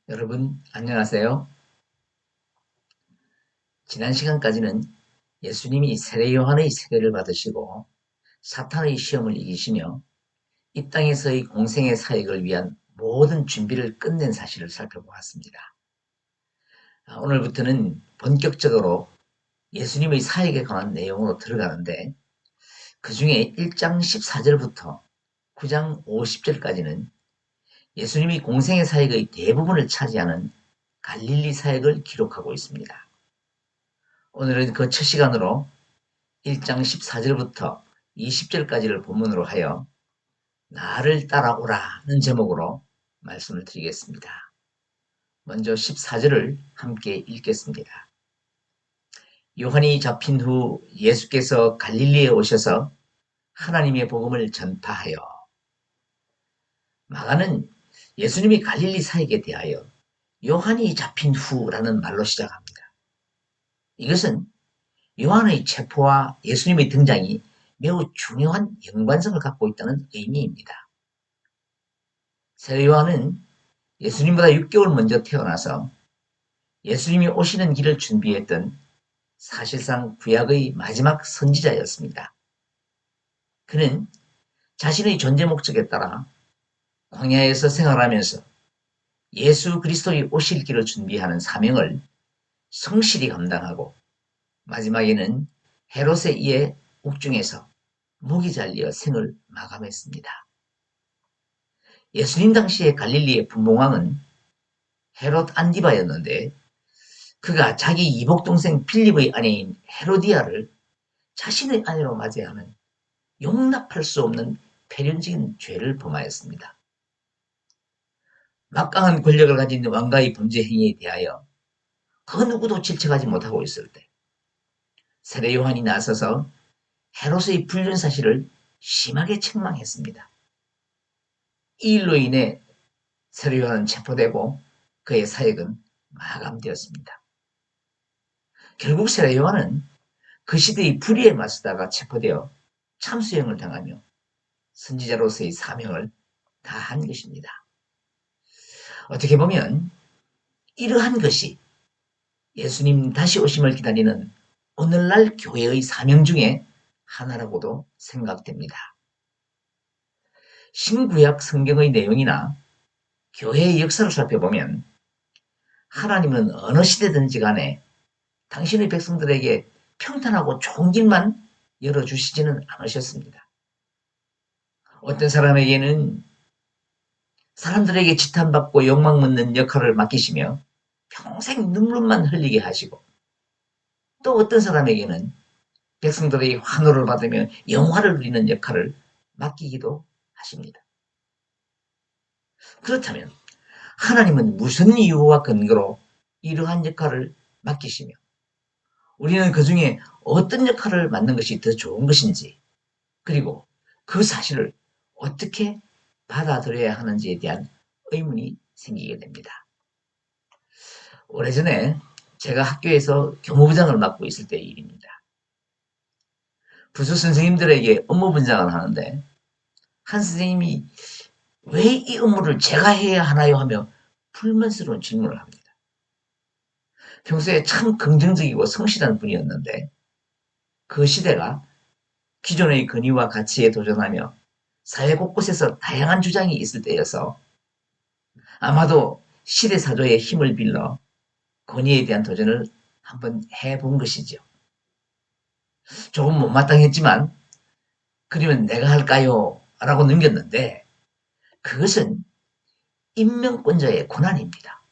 여러분 안녕하세요. 지난 시간까지는 예수님이 세례 요한의 세례를 받으시고 사탄의 시험을 이기시며 이 땅에서의 공생의 사역을 위한 모든 준비를 끝낸 사실을 살펴보았습니다. 오늘부터는 본격적으로 예수님의 사역에 관한 내용으로 들어가는데, 그 중에 1장 14절부터 9장 50절까지는 예수님이 공생의 사역의 대부분을 차지하는 갈릴리 사역을 기록하고 있습니다. 오늘은 그 첫 시간으로 1장 14절부터 20절까지를 본문으로 하여 나를 따라오라는 제목으로 말씀을 드리겠습니다. 먼저 14절을 함께 읽겠습니다. 요한이 잡힌 후 예수께서 갈릴리에 오셔서 하나님의 복음을 전파하여. 마가는 예수님이 갈릴리 사역에 대하여 요한이 잡힌 후라는 말로 시작합니다. 이것은 요한의 체포와 예수님의 등장이 매우 중요한 연관성을 갖고 있다는 의미입니다. 세례 요한은 예수님보다 6개월 먼저 태어나서 예수님이 오시는 길을 준비했던 사실상 구약의 마지막 선지자였습니다. 그는 자신의 존재 목적에 따라 광야에서 생활하면서 예수 그리스도의 오실 길을 준비하는 사명을 성실히 감당하고 마지막에는 헤롯에 의해 옥중에서 목이 잘려 생을 마감했습니다. 예수님 당시의 갈릴리의 분봉왕은 헤롯 안디바였는데, 그가 자기 이복동생 필립의 아내인 헤로디아를 자신의 아내로 맞이하는 용납할 수 없는 폐륜적인 죄를 범하였습니다. 막강한 권력을 가진 왕가의 범죄 행위에 대하여 그 누구도 질책하지 못하고 있을 때 세례 요한이 나서서 헤롯의 불륜 사실을 심하게 책망했습니다. 이 일로 인해 세례 요한은 체포되고 그의 사역은 마감되었습니다. 결국 세례 요한은 그 시대의 불의에 맞서다가 체포되어 참수형을 당하며 선지자로서의 사명을 다한 것입니다. 어떻게 보면 이러한 것이 예수님 다시 오심을 기다리는 오늘날 교회의 사명 중에 하나라고도 생각됩니다. 신구약 성경의 내용이나 교회의 역사를 살펴보면 하나님은 어느 시대든지 간에 당신의 백성들에게 평탄하고 좋은 길만 열어주시지는 않으셨습니다. 어떤 사람에게는 사람들에게 지탄받고 욕망묻는 역할을 맡기시며 평생 눈물만 흘리게 하시고, 또 어떤 사람에게는 백성들의 환호를 받으며 영화를 누리는 역할을 맡기기도 하십니다. 그렇다면 하나님은 무슨 이유와 근거로 이러한 역할을 맡기시며 우리는 그 중에 어떤 역할을 맡는 것이 더 좋은 것인지, 그리고 그 사실을 어떻게 받아들여야 하는지에 대한 의문이 생기게 됩니다. 오래전에 제가 학교에서 교무부장을 맡고 있을 때의 일입니다. 부수 선생님들에게 업무 분장을 하는데 한 선생님이 왜 이 업무를 제가 해야 하나요? 하며 불만스러운 질문을 합니다. 평소에 참 긍정적이고 성실한 분이었는데 그 시대가 기존의 권위와 가치에 도전하며 사회 곳곳에서 다양한 주장이 있을 때여서 아마도 시대사조의 힘을 빌려 권위에 대한 도전을 한번 해본 것이죠. 조금 못마땅했지만 그러면 내가 할까요? 라고 넘겼는데, 그것은 임명권자의 권한입니다.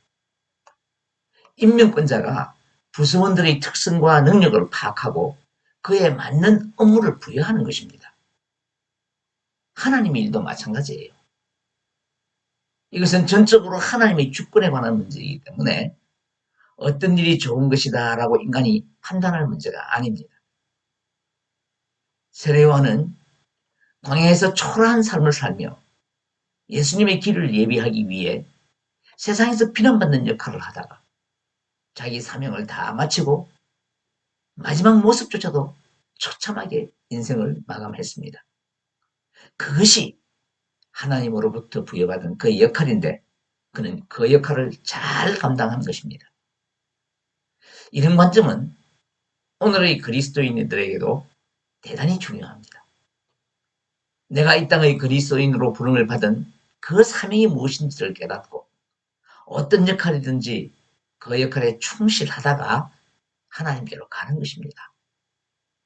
임명권자가 부서원들의 특성과 능력을 파악하고 그에 맞는 업무를 부여하는 것입니다. 하나님의 일도 마찬가지예요. 이것은 전적으로 하나님의 주권에 관한 문제이기 때문에 어떤 일이 좋은 것이다 라고 인간이 판단할 문제가 아닙니다. 세례 요한은 광야에서 초라한 삶을 살며 예수님의 길을 예비하기 위해 세상에서 비난받는 역할을 하다가 자기 사명을 다 마치고 마지막 모습조차도 처참하게 인생을 마감했습니다. 그것이 하나님으로부터 부여받은 그의 역할인데 그는 그 역할을 잘 감당한 것입니다. 이런 관점은 오늘의 그리스도인들에게도 대단히 중요합니다. 내가 이 땅의 그리스도인으로 부름을 받은 그 사명이 무엇인지를 깨닫고 어떤 역할이든지 그 역할에 충실하다가 하나님께로 가는 것입니다.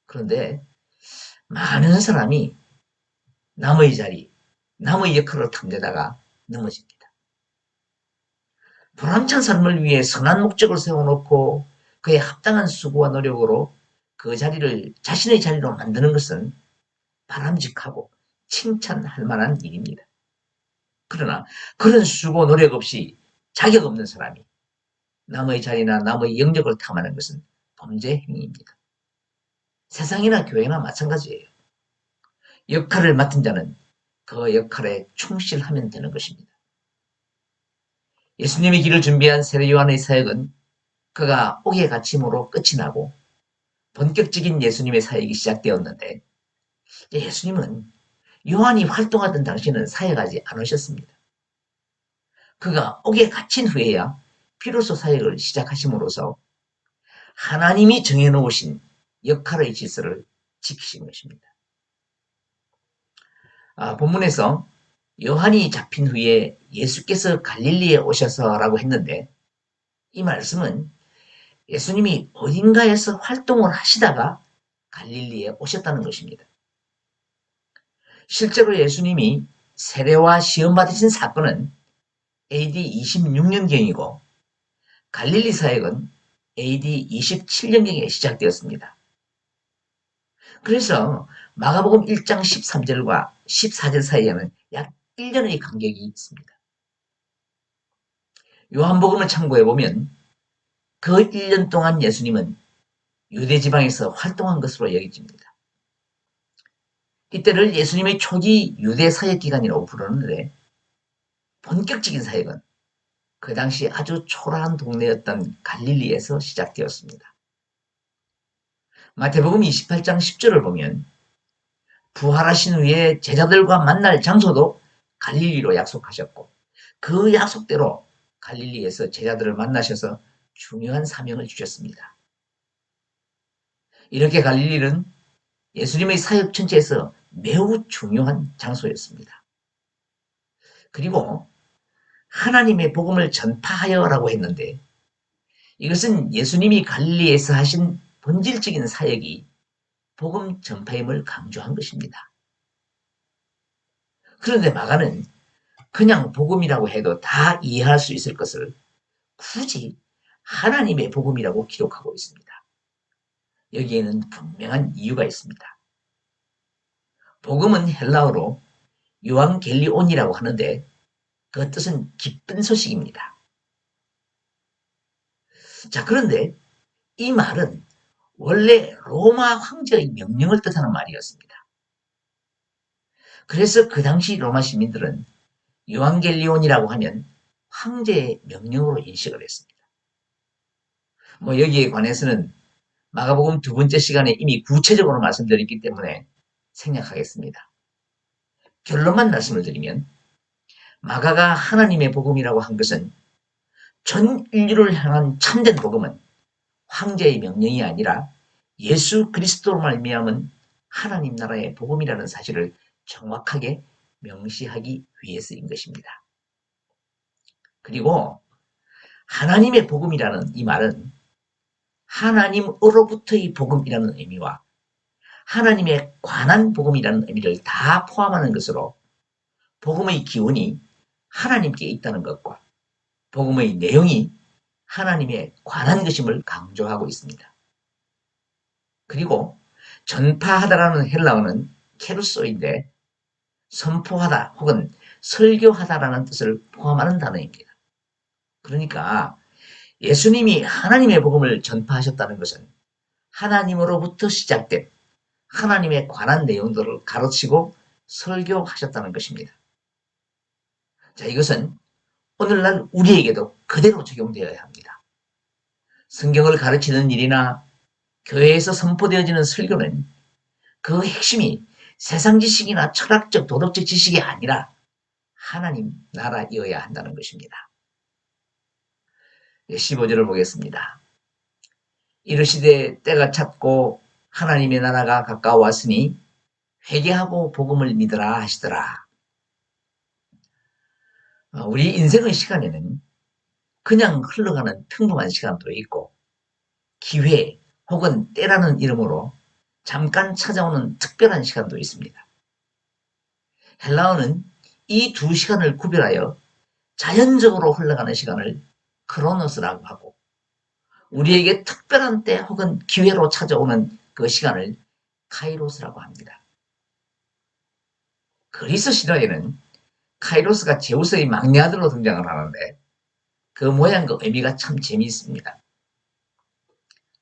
그런데 많은 사람이 남의 자리, 남의 역할을 탐내다가 넘어집니다. 보람찬 삶을 위해 선한 목적을 세워놓고 그에 합당한 수고와 노력으로 그 자리를 자신의 자리로 만드는 것은 바람직하고 칭찬할 만한 일입니다. 그러나 그런 수고 노력 없이 자격 없는 사람이 남의 자리나 남의 영역을 탐하는 것은 범죄 행위입니다. 세상이나 교회나 마찬가지예요. 역할을 맡은 자는 그 역할에 충실하면 되는 것입니다. 예수님의 길을 준비한 세례 요한의 사역은 그가 옥에 갇힘으로 끝이 나고 본격적인 예수님의 사역이 시작되었는데 예수님은 요한이 활동하던 당시는 사역하지 않으셨습니다. 그가 옥에 갇힌 후에야 비로소 사역을 시작하심으로써 하나님이 정해놓으신 역할의 질서를 지키신 것입니다. 본문에서 요한이 잡힌 후에 예수께서 갈릴리에 오셔서라고 했는데 이 말씀은 예수님이 어딘가에서 활동을 하시다가 갈릴리에 오셨다는 것입니다. 실제로 예수님이 세례와 시험 받으신 사건은 AD 26년경이고 갈릴리 사역은 AD 27년경에 시작되었습니다. 그래서 마가복음 1장 13절과 14절 사이에는 약 1년의 간격이 있습니다. 요한복음을 참고해보면 그 1년 동안 예수님은 유대지방에서 활동한 것으로 여겨집니다. 이때를 예수님의 초기 유대 사역 기간이라고 부르는데 본격적인 사역은 그 당시 아주 초라한 동네였던 갈릴리에서 시작되었습니다. 마태복음 28장 10절을 보면 부활하신 후에 제자들과 만날 장소도 갈릴리로 약속하셨고 그 약속대로 갈릴리에서 제자들을 만나셔서 중요한 사명을 주셨습니다. 이렇게 갈릴리는 예수님의 사역 전체에서 매우 중요한 장소였습니다. 그리고 하나님의 복음을 전파하여라고 했는데 이것은 예수님이 갈릴리에서 하신 본질적인 사역이 복음 전파임을 강조한 것입니다. 그런데 마가는 그냥 복음이라고 해도 다 이해할 수 있을 것을 굳이 하나님의 복음이라고 기록하고 있습니다. 여기에는 분명한 이유가 있습니다. 복음은 헬라어로 요한겔리온이라고 하는데 그 뜻은 기쁜 소식입니다. 자, 그런데 이 말은 원래 로마 황제의 명령을 뜻하는 말이었습니다. 그래서 그 당시 로마 시민들은 요한겔리온이라고 하면 황제의 명령으로 인식을 했습니다. 여기에 관해서는 마가복음 두 번째 시간에 이미 구체적으로 말씀드렸기 때문에 생략하겠습니다. 결론만 말씀을 드리면 마가가 하나님의 복음이라고 한 것은 전 인류를 향한 참된 복음은 황제의 명령이 아니라 예수 그리스도로 말미암은 하나님 나라의 복음이라는 사실을 정확하게 명시하기 위해서인 것입니다. 그리고 하나님의 복음이라는 이 말은 하나님으로부터의 복음이라는 의미와 하나님에 관한 복음이라는 의미를 다 포함하는 것으로 복음의 기원이 하나님께 있다는 것과 복음의 내용이 하나님에 관한 것임을 강조하고 있습니다. 그리고 전파하다라는 헬라어는 케루소인데 선포하다 혹은 설교하다라는 뜻을 포함하는 단어입니다. 그러니까 예수님이 하나님의 복음을 전파하셨다는 것은 하나님으로부터 시작된 하나님에 관한 내용들을 가르치고 설교하셨다는 것입니다. 자, 이것은 오늘날 우리에게도 그대로 적용되어야 합니다. 성경을 가르치는 일이나 교회에서 선포되어지는 설교는 그 핵심이 세상 지식이나 철학적 도덕적 지식이 아니라 하나님 나라이어야 한다는 것입니다. 15절을 보겠습니다. 이르시되 때가 찼고 하나님의 나라가 가까워왔으니 회개하고 복음을 믿으라 하시더라. 우리 인생의 시간에는 그냥 흘러가는 평범한 시간도 있고 기회 혹은 때라는 이름으로 잠깐 찾아오는 특별한 시간도 있습니다. 헬라어는 이 두 시간을 구별하여 자연적으로 흘러가는 시간을 크로노스라고 하고 우리에게 특별한 때 혹은 기회로 찾아오는 그 시간을 카이로스라고 합니다. 그리스 신화에는 카이로스가 제우스의 막내 아들로 등장을 하는데 그 모양과 의미가 참 재미있습니다.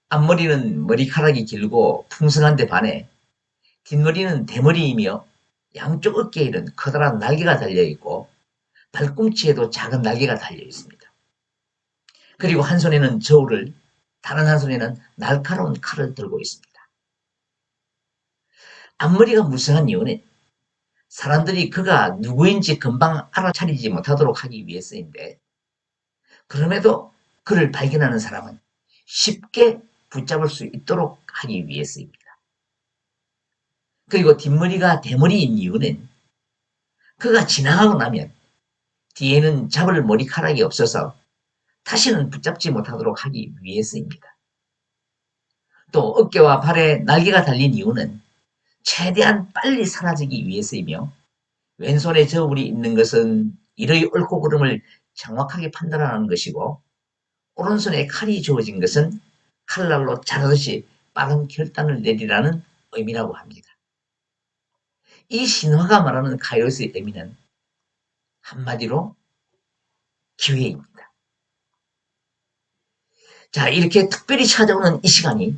앞머리는 머리카락이 길고 풍성한 데 반해 뒷머리는 대머리이며 양쪽 어깨에는 커다란 날개가 달려있고 발꿈치에도 작은 날개가 달려있습니다. 그리고 한 손에는 저울을 다른 한 손에는 날카로운 칼을 들고 있습니다. 앞머리가 무성한 이유는 사람들이 그가 누구인지 금방 알아차리지 못하도록 하기 위해서인데 그럼에도 그를 발견하는 사람은 쉽게 붙잡을 수 있도록 하기 위해서입니다. 그리고 뒷머리가 대머리인 이유는 그가 지나가고 나면 뒤에는 잡을 머리카락이 없어서 다시는 붙잡지 못하도록 하기 위해서입니다. 또 어깨와 발에 날개가 달린 이유는 최대한 빨리 사라지기 위해서이며 왼손에 저울이 있는 것은 이의 옳고 그름을 정확하게 판단하는 것이고 오른손에 칼이 주어진 것은 칼날로 자르듯이 빠른 결단을 내리라는 의미라고 합니다. 이 신화가 말하는 카이로스의 의미는 한마디로 기회입니다. 자, 이렇게 특별히 찾아오는 이 시간이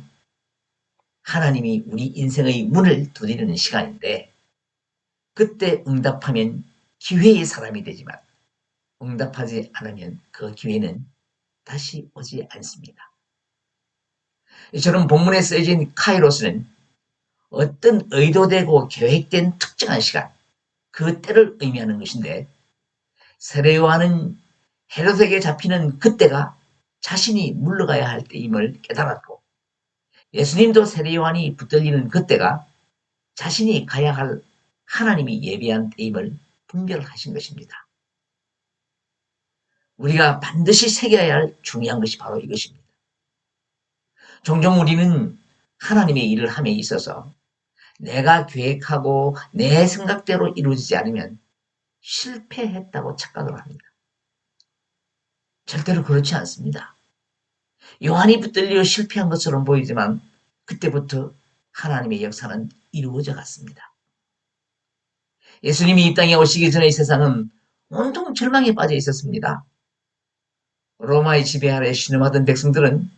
하나님이 우리 인생의 문을 두드리는 시간인데 그때 응답하면 기회의 사람이 되지만 응답하지 않으면 그 기회는 다시 오지 않습니다. 이처럼 본문에 쓰여진 카이로스는 어떤 의도되고 계획된 특정한 시간, 그 때를 의미하는 것인데 세례 요한은 헤롯에게 잡히는 그때가 자신이 물러가야 할 때임을 깨달았고 예수님도 세례 요한이 붙들리는 그때가 자신이 가야 할 하나님이 예비한 때임을 분별하신 것입니다. 우리가 반드시 새겨야 할 중요한 것이 바로 이것입니다. 종종 우리는 하나님의 일을 함에 있어서 내가 계획하고 내 생각대로 이루어지지 않으면 실패했다고 착각을 합니다. 절대로 그렇지 않습니다. 요한이 붙들려 실패한 것처럼 보이지만 그때부터 하나님의 역사는 이루어져 갔습니다. 예수님이 이 땅에 오시기 전에 이 세상은 온통 절망에 빠져 있었습니다. 로마의 지배 아래 신음하던 백성들은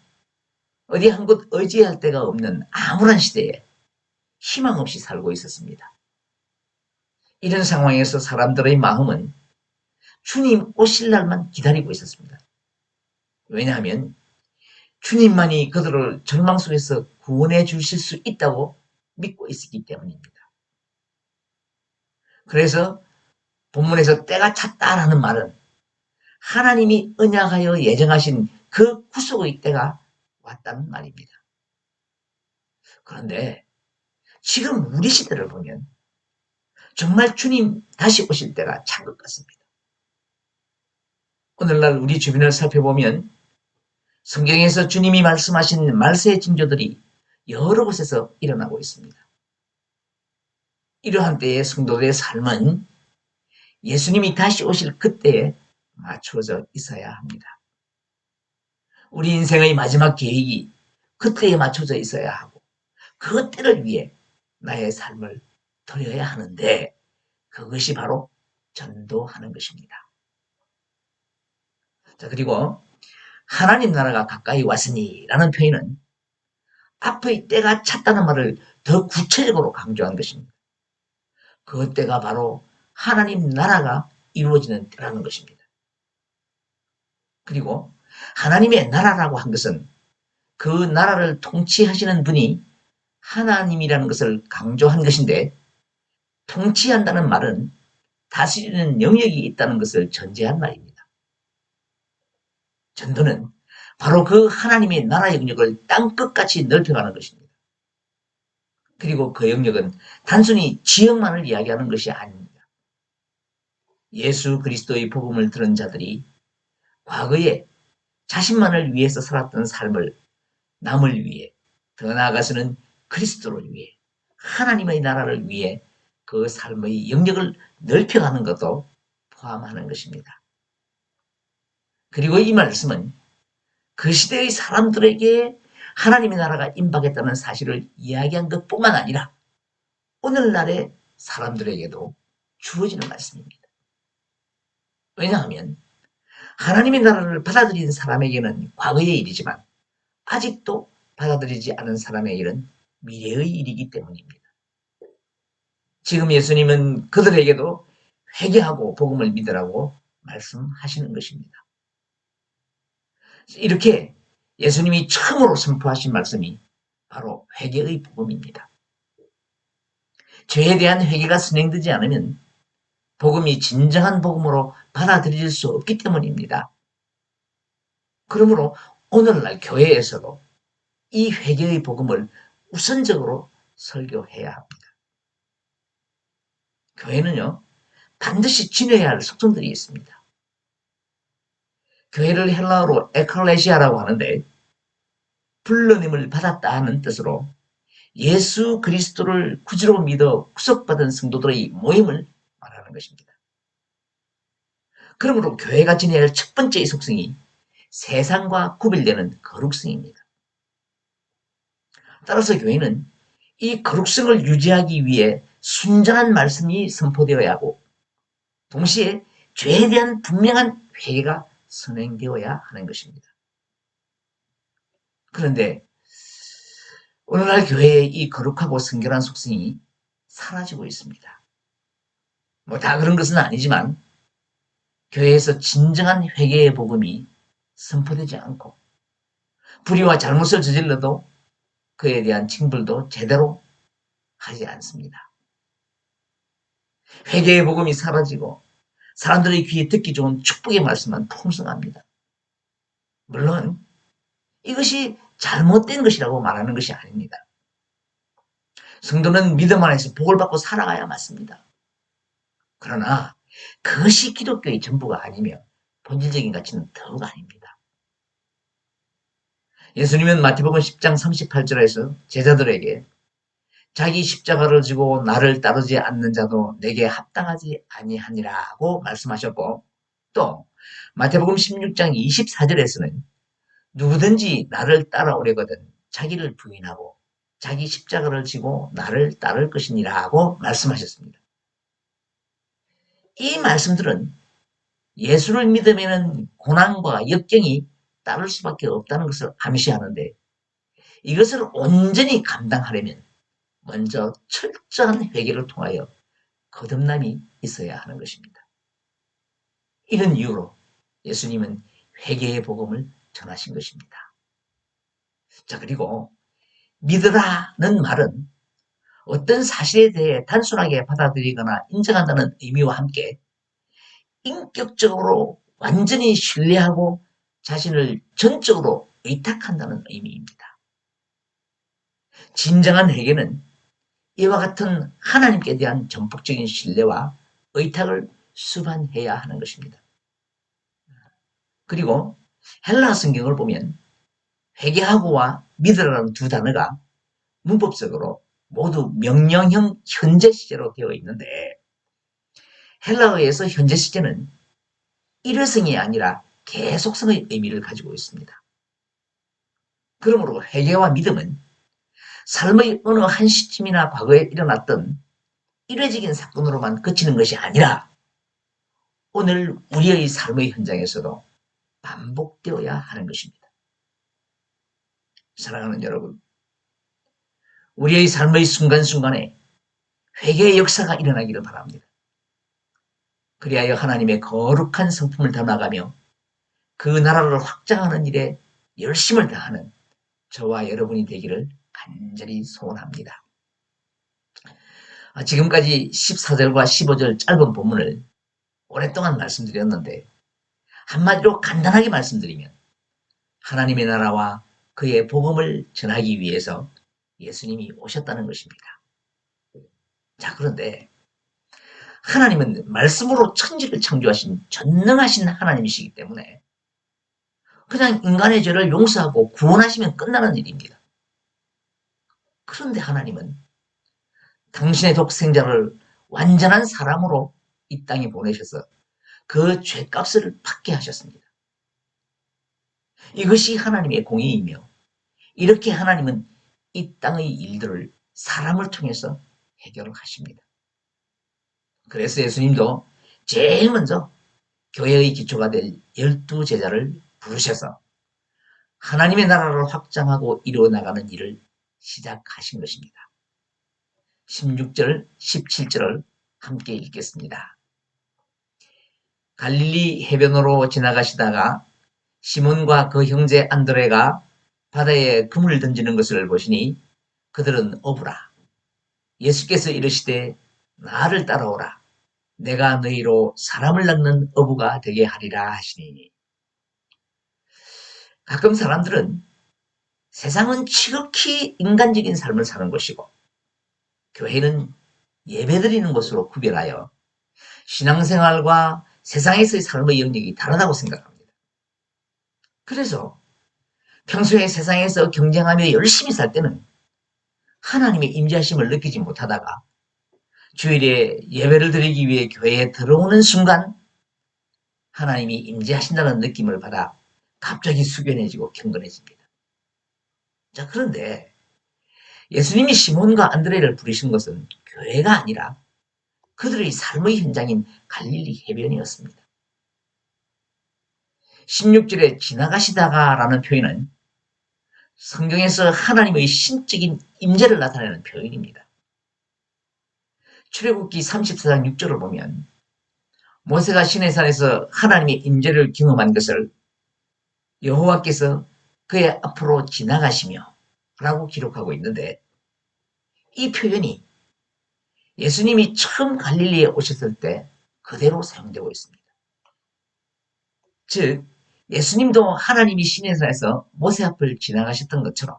어디 한 곳 의지할 데가 없는 암울한 시대에 희망 없이 살고 있었습니다. 이런 상황에서 사람들의 마음은 주님 오실 날만 기다리고 있었습니다. 왜냐하면 주님만이 그들을 절망 속에서 구원해 주실 수 있다고 믿고 있었기 때문입니다. 그래서 본문에서 때가 찼다라는 말은 하나님이 언약하여 예정하신 그 구속의 때가 왔다는 말입니다. 그런데 지금 우리 시대를 보면 정말 주님 다시 오실 때가 찬 것 같습니다. 오늘날 우리 주변을 살펴보면 성경에서 주님이 말씀하신 말세의 징조들이 여러 곳에서 일어나고 있습니다. 이러한 때의 성도들의 삶은 예수님이 다시 오실 그때에 맞춰져 있어야 합니다. 우리 인생의 마지막 계획이 그때에 맞춰져 있어야 하고 그 때를 위해 나의 삶을 드려야 하는데 그것이 바로 전도하는 것입니다. 자, 그리고 하나님 나라가 가까이 왔으니 라는 표현은 앞의 때가 찼다는 말을 더 구체적으로 강조한 것입니다. 그 때가 바로 하나님 나라가 이루어지는 때라는 것입니다. 그리고 하나님의 나라라고 한 것은 그 나라를 통치하시는 분이 하나님이라는 것을 강조한 것인데, 통치한다는 말은 다스리는 영역이 있다는 것을 전제한 말입니다. 전도는 바로 그 하나님의 나라 영역을 땅끝같이 넓혀가는 것입니다. 그리고 그 영역은 단순히 지역만을 이야기하는 것이 아닙니다. 예수 그리스도의 복음을 들은 자들이 과거에 자신만을 위해서 살았던 삶을 남을 위해, 더 나아가서는 그리스도를 위해, 하나님의 나라를 위해 그 삶의 영역을 넓혀가는 것도 포함하는 것입니다. 그리고 이 말씀은 그 시대의 사람들에게 하나님의 나라가 임박했다는 사실을 이야기한 것뿐만 아니라 오늘날의 사람들에게도 주어지는 말씀입니다. 왜냐하면 하나님의 나라를 받아들인 사람에게는 과거의 일이지만 아직도 받아들이지 않은 사람에게는 미래의 일이기 때문입니다. 지금 예수님은 그들에게도 회개하고 복음을 믿으라고 말씀하시는 것입니다. 이렇게 예수님이 처음으로 선포하신 말씀이 바로 회개의 복음입니다. 죄에 대한 회개가 선행되지 않으면 복음이 진정한 복음으로 받아들일 수 없기 때문입니다. 그러므로 오늘날 교회에서도 이 회개의 복음을 우선적으로 설교해야 합니다. 교회는요, 반드시 지녀야 할 속성들이 있습니다. 교회를 헬라어로 에클레시아라고 하는데 불러님을 받았다 하는 뜻으로 예수 그리스도를 구주로 믿어 구속받은 성도들의 모임을 말하는 것입니다. 그러므로 교회가 지녀야 할 첫 번째의 속성이 세상과 구별되는 거룩성입니다. 따라서 교회는 이 거룩성을 유지하기 위해 순전한 말씀이 선포되어야 하고 동시에 죄에 대한 분명한 회개가 선행되어야 하는 것입니다. 그런데 오늘날 교회의 이 거룩하고 성결한 속성이 사라지고 있습니다. 뭐 다 그런 것은 아니지만 교회에서 진정한 회개의 복음이 선포되지 않고 불의와 잘못을 저질러도 그에 대한 징벌도 제대로 하지 않습니다. 회개의 복음이 사라지고 사람들의 귀에 듣기 좋은 축복의 말씀만 풍성합니다. 물론 이것이 잘못된 것이라고 말하는 것이 아닙니다. 성도는 믿음 안에서 복을 받고 살아가야 맞습니다. 그러나 그것이 기독교의 전부가 아니며 본질적인 가치는 더욱 아닙니다. 예수님은 마태복음 10장 38절에서 제자들에게 자기 십자가를 지고 나를 따르지 않는 자도 내게 합당하지 아니하니라고 말씀하셨고, 또 마태복음 16장 24절에서는 누구든지 나를 따라오려거든 자기를 부인하고 자기 십자가를 지고 나를 따를 것이니라고 말씀하셨습니다. 이 말씀들은 예수를 믿으면 고난과 역경이 따를 수밖에 없다는 것을 암시하는데, 이것을 온전히 감당하려면 먼저 철저한 회개를 통하여 거듭남이 있어야 하는 것입니다. 이런 이유로 예수님은 회개의 복음을 전하신 것입니다. 자, 그리고 믿으라는 말은 어떤 사실에 대해 단순하게 받아들이거나 인정한다는 의미와 함께 인격적으로 완전히 신뢰하고 자신을 전적으로 의탁한다는 의미입니다. 진정한 회개는 이와 같은 하나님께 대한 전폭적인 신뢰와 의탁을 수반해야 하는 것입니다. 그리고 헬라 성경을 보면 회개하고와 믿으라는 두 단어가 문법적으로 모두 명령형 현재 시제로 되어 있는데, 헬라어에서 현재 시제는 일회성이 아니라 계속성의 의미를 가지고 있습니다. 그러므로 회개와 믿음은 삶의 어느 한 시점이나 과거에 일어났던 일회적인 사건으로만 그치는 것이 아니라 오늘 우리의 삶의 현장에서도 반복되어야 하는 것입니다. 사랑하는 여러분, 우리의 삶의 순간순간에 회개의 역사가 일어나기를 바랍니다. 그리하여 하나님의 거룩한 성품을 담아가며 그 나라를 확장하는 일에 열심을 다하는 저와 여러분이 되기를 간절히 소원합니다. 지금까지 14절과 15절 짧은 본문을 오랫동안 말씀드렸는데 한마디로 간단하게 말씀드리면 하나님의 나라와 그의 복음을 전하기 위해서 예수님이 오셨다는 것입니다. 자, 그런데 하나님은 말씀으로 천지를 창조하신 전능하신 하나님이시기 때문에 그냥 인간의 죄를 용서하고 구원하시면 끝나는 일입니다. 그런데 하나님은 당신의 독생자를 완전한 사람으로 이 땅에 보내셔서 그 죄값을 받게 하셨습니다. 이것이 하나님의 공의이며 이렇게 하나님은 이 땅의 일들을 사람을 통해서 해결을 하십니다. 그래서 예수님도 제일 먼저 교회의 기초가 될 12제자를 부르셔서 하나님의 나라를 확장하고 이루어나가는 일을 시작하신 것입니다. 16절, 17절을 함께 읽겠습니다. 갈릴리 해변으로 지나가시다가 시몬과 그 형제 안드레가 바다에 그물을 던지는 것을 보시니 그들은 어부라. 예수께서 이르시되 나를 따라오라. 내가 너희로 사람을 낚는 어부가 되게 하리라 하시니. 가끔 사람들은 세상은 지극히 인간적인 삶을 사는 것이고 교회는 예배드리는 것으로 구별하여 신앙생활과 세상에서의 삶의 영역이 다르다고 생각합니다. 그래서 평소에 세상에서 경쟁하며 열심히 살 때는 하나님의 임재하심을 느끼지 못하다가 주일에 예배를 드리기 위해 교회에 들어오는 순간 하나님이 임재하신다는 느낌을 받아 갑자기 숙연해지고 경건해집니다. 자, 그런데 예수님이 시몬과 안드레를 부르신 것은 교회가 아니라 그들의 삶의 현장인 갈릴리 해변이었습니다. 16절에 지나가시다가 라는 표현은 성경에서 하나님의 신적인 임재를 나타내는 표현입니다. 출애굽기 34장 6절을 보면 모세가 시내산에서 하나님의 임재를 경험한 것을 여호와께서 그의 앞으로 지나가시며 라고 기록하고 있는데 이 표현이 예수님이 처음 갈릴리에 오셨을 때 그대로 사용되고 있습니다. 즉 예수님도 하나님이 시내산에서 모세 앞을 지나가셨던 것처럼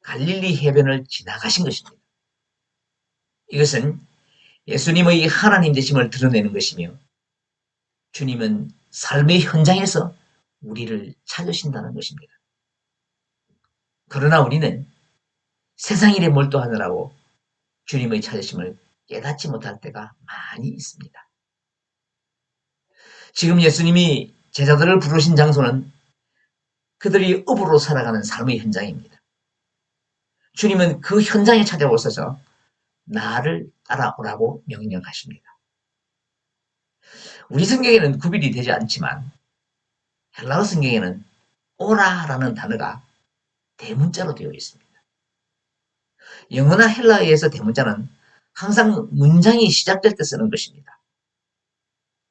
갈릴리 해변을 지나가신 것입니다. 이것은 예수님의 하나님 되심을 드러내는 것이며 주님은 삶의 현장에서 우리를 찾으신다는 것입니다. 그러나 우리는 세상 일에 몰두하느라고 주님의 찾으심을 깨닫지 못할 때가 많이 있습니다. 지금 예수님이 제자들을 부르신 장소는 그들이 업으로 살아가는 삶의 현장입니다. 주님은 그 현장에 찾아오셔서 나를 따라오라고 명령하십니다. 우리 성경에는 구별이 되지 않지만 헬라어 성경에는 오라라는 단어가 대문자로 되어 있습니다. 영어나 헬라어에서 대문자는 항상 문장이 시작될 때 쓰는 것입니다.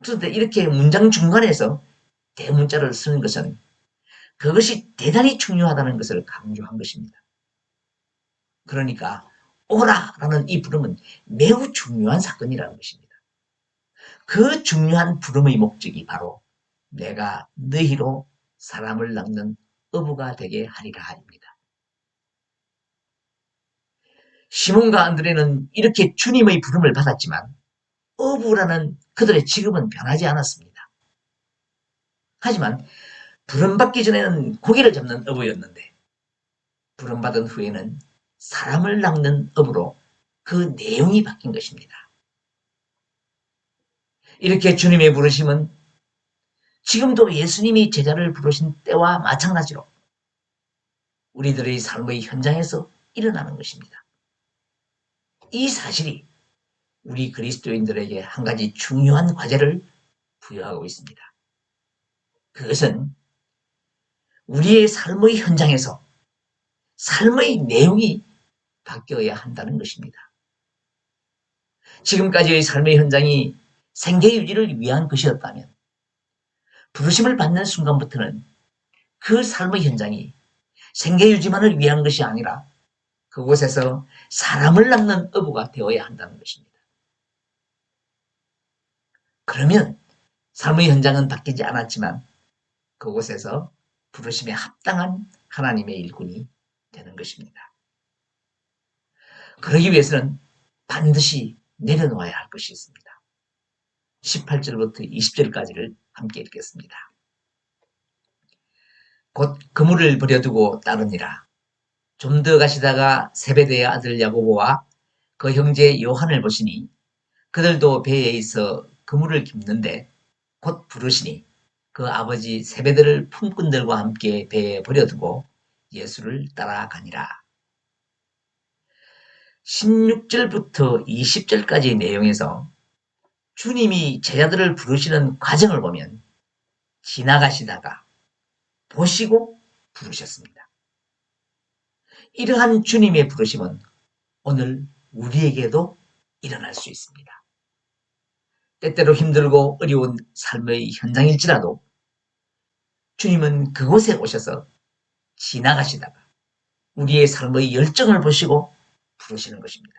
그런데 이렇게 문장 중간에서 대문자를 쓰는 것은 그것이 대단히 중요하다는 것을 강조한 것입니다. 그러니까 오라라는 이 부름은 매우 중요한 사건이라는 것입니다. 그 중요한 부름의 목적이 바로 내가 너희로 사람을 낚는 어부가 되게 하리라입니다. 시몬과 안드레는 이렇게 주님의 부름을 받았지만 어부라는 그들의 직업은 변하지 않았습니다. 하지만 부름받기 전에는 고기를 잡는 어부였는데 부름받은 후에는 사람을 낚는 어부로 그 내용이 바뀐 것입니다. 이렇게 주님의 부르심은 지금도 예수님이 제자를 부르신 때와 마찬가지로 우리들의 삶의 현장에서 일어나는 것입니다. 이 사실이 우리 그리스도인들에게 한 가지 중요한 과제를 부여하고 있습니다. 그것은 우리의 삶의 현장에서 삶의 내용이 바뀌어야 한다는 것입니다. 지금까지의 삶의 현장이 생계유지를 위한 것이었다면 부르심을 받는 순간부터는 그 삶의 현장이 생계 유지만을 위한 것이 아니라 그곳에서 사람을 낳는 어부가 되어야 한다는 것입니다. 그러면 삶의 현장은 바뀌지 않았지만 그곳에서 부르심에 합당한 하나님의 일꾼이 되는 것입니다. 그러기 위해서는 반드시 내려놓아야 할 것이 있습니다. 18절부터 20절까지를 함께 읽겠습니다. 곧 그물을 버려두고 따르니라. 좀 더 가시다가 세베대의 아들 야고보와 그 형제 요한을 보시니 그들도 배에 있어 그물을 깁는데 곧 부르시니 그 아버지 세베대를 품꾼들과 함께 배에 버려두고 예수를 따라가니라. 16절부터 20절까지의 내용에서 주님이 제자들을 부르시는 과정을 보면 지나가시다가 보시고 부르셨습니다. 이러한 주님의 부르심은 오늘 우리에게도 일어날 수 있습니다. 때때로 힘들고 어려운 삶의 현장일지라도 주님은 그곳에 오셔서 지나가시다가 우리의 삶의 열정을 보시고 부르시는 것입니다.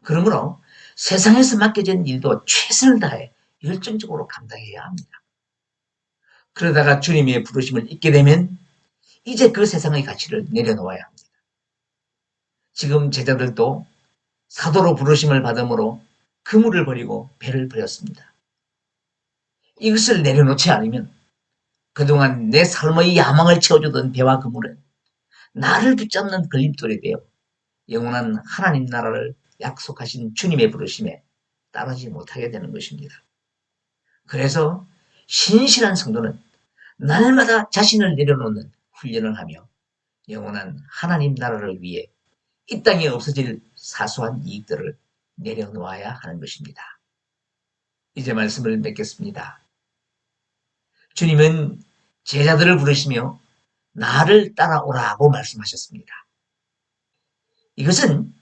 그러므로 세상에서 맡겨진 일도 최선을 다해 열정적으로 감당해야 합니다. 그러다가 주님의 부르심을 잊게 되면 이제 그 세상의 가치를 내려놓아야 합니다. 지금 제자들도 사도로 부르심을 받음으로 그물을 버리고 배를 버렸습니다. 이것을 내려놓지 않으면 그동안 내 삶의 야망을 채워주던 배와 그물은 나를 붙잡는 걸림돌이 되어 영원한 하나님 나라를 약속하신 주님의 부르심에 따르지 못하게 되는 것입니다. 그래서 신실한 성도는 날마다 자신을 내려놓는 훈련을 하며 영원한 하나님 나라를 위해 이 땅에 없어질 사소한 이익들을 내려놓아야 하는 것입니다. 이제 말씀을 맺겠습니다. 주님은 제자들을 부르시며 나를 따라오라고 말씀하셨습니다. 이것은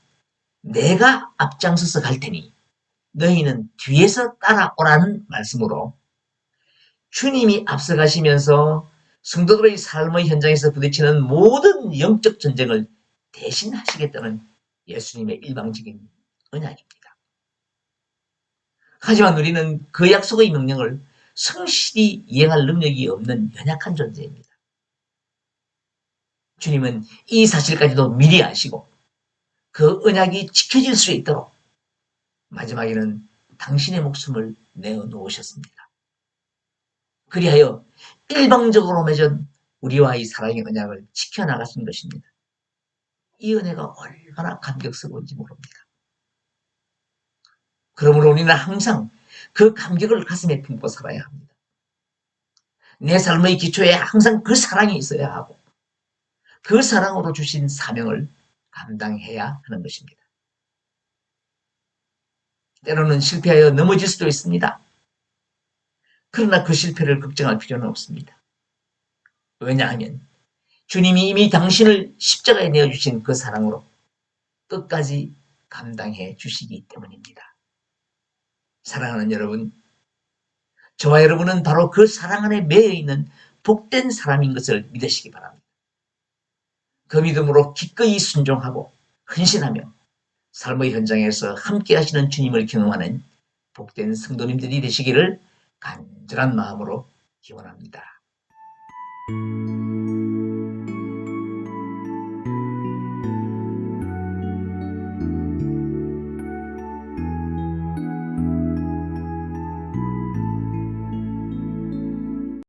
내가 앞장서서 갈 테니 너희는 뒤에서 따라오라는 말씀으로 주님이 앞서가시면서 성도들의 삶의 현장에서 부딪히는 모든 영적 전쟁을 대신하시겠다는 예수님의 일방적인 언약입니다. 하지만 우리는 그 약속의 명령을 성실히 이행할 능력이 없는 연약한 존재입니다. 주님은 이 사실까지도 미리 아시고 그 언약이 지켜질 수 있도록 마지막에는 당신의 목숨을 내어놓으셨습니다. 그리하여 일방적으로 맺은 우리와의 사랑의 언약을 지켜나가신 것입니다. 이 은혜가 얼마나 감격스러운지 모릅니다. 그러므로 우리는 항상 그 감격을 가슴에 품고 살아야 합니다. 내 삶의 기초에 항상 그 사랑이 있어야 하고 그 사랑으로 주신 사명을 감당해야 하는 것입니다. 때로는 실패하여 넘어질 수도 있습니다. 그러나 그 실패를 걱정할 필요는 없습니다. 왜냐하면 주님이 이미 당신을 십자가에 내어주신 그 사랑으로 끝까지 감당해 주시기 때문입니다. 사랑하는 여러분, 저와 여러분은 바로 그 사랑 안에 매여 있는 복된 사람인 것을 믿으시기 바랍니다. 그 믿음으로 기꺼이 순종하고 헌신하며 삶의 현장에서 함께 하시는 주님을 경험하는 복된 성도님들이 되시기를 간절한 마음으로 기원합니다.